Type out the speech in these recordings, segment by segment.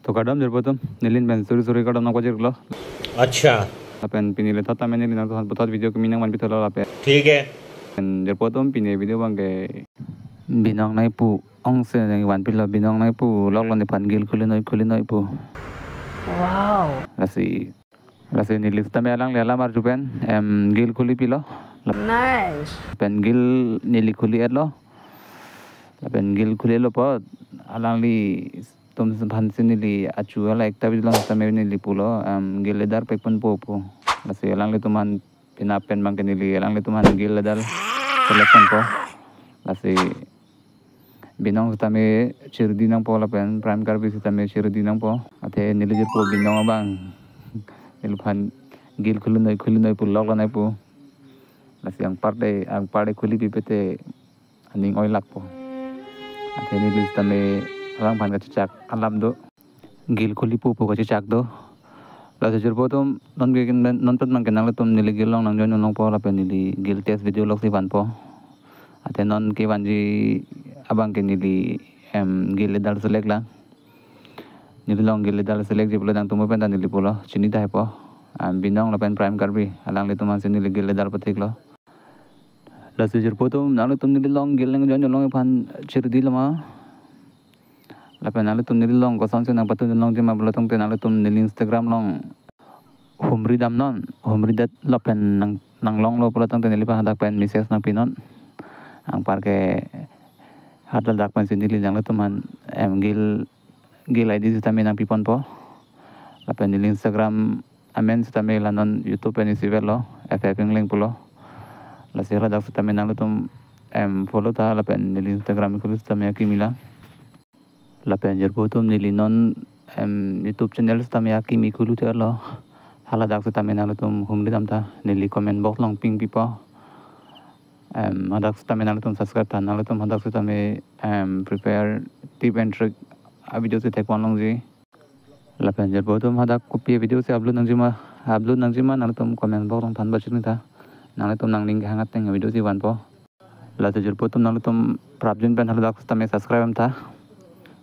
तो kadam jer potom nilin ben suri kadam na kojir lo अच्छा apen pinile thata men nilin na botat video keminang man bitolo ape ठीक है jer potom pine video bangke binong nai pu ong se nang wan pilo binong nai pu lok lo ni pan gil kulinoi pu wow lasi nilis tame alang lela mar jupen gil kuli pilo nice pen gil nili kuli elo pen gil kuli lo po alang li tum ban sinili achu ala ekta bilang tame nili pulo gil ledar pekpon po lasi alang li tuman pinapen bangke nili alang li tuman gil ledar selekan po lasi binong tame cirdi nang po lapen prime karbi tame cirdi nang po ate nili po binong bang ilpan gil kulinoi pu lok lanai pu lasi ang parde kuli pipete aning oilak po ate nili tame alang pan kacicak alam do gil kuli pu kacicak do lasi jer po tum non pet mang kenang tum nili gil long nang jon nong po lapen nili gil test video lok si van po ate non ke wanji abang ke nili gil dal selek lang nili long gil dal selek je pula dang tumo pen nili pulo chini dai po binong lapen prime karbi alang le tuman sin nili gil dal patik lo lasi jer po tum nang tum nili long gil nang jon long pan cirdi lama lapen nang tum nili long ko sang nang patu long je ma bula tong te nang tum nili instagram long humri dam non humri dat lapen nang long lo pula tong te nili pa hadak pen mises nang pinon ang parke hadal dak pan sendiri yang le teman gil ID sitame nang pipon po lapen di Instagram amen sitame lanon YouTube ni sivelo FF link pulo la sira dak sitame nang tum follow ta lapen di Instagram ko sitame akimila lapen jer po tum nili non YouTube channel sitame akimi kulu terlo hala dak sitame nang tum humri damta nili comment box long ping pipo hadak tame nang tum subscribe tan nang tum hadak tame prepare tip and trick video se tek wan long ji la pen jer bo tum hadak copy video se upload nang jima nang tum comment box long tan ba chini ta nang tum nang link hangat teng video si wan po la jer bo tum nang tum prabjin pen hadak tame subscribe am ta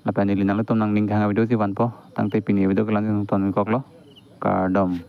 la pen nang tum nang link hang video si wan po tang te pini video kelan ton kok lo kadom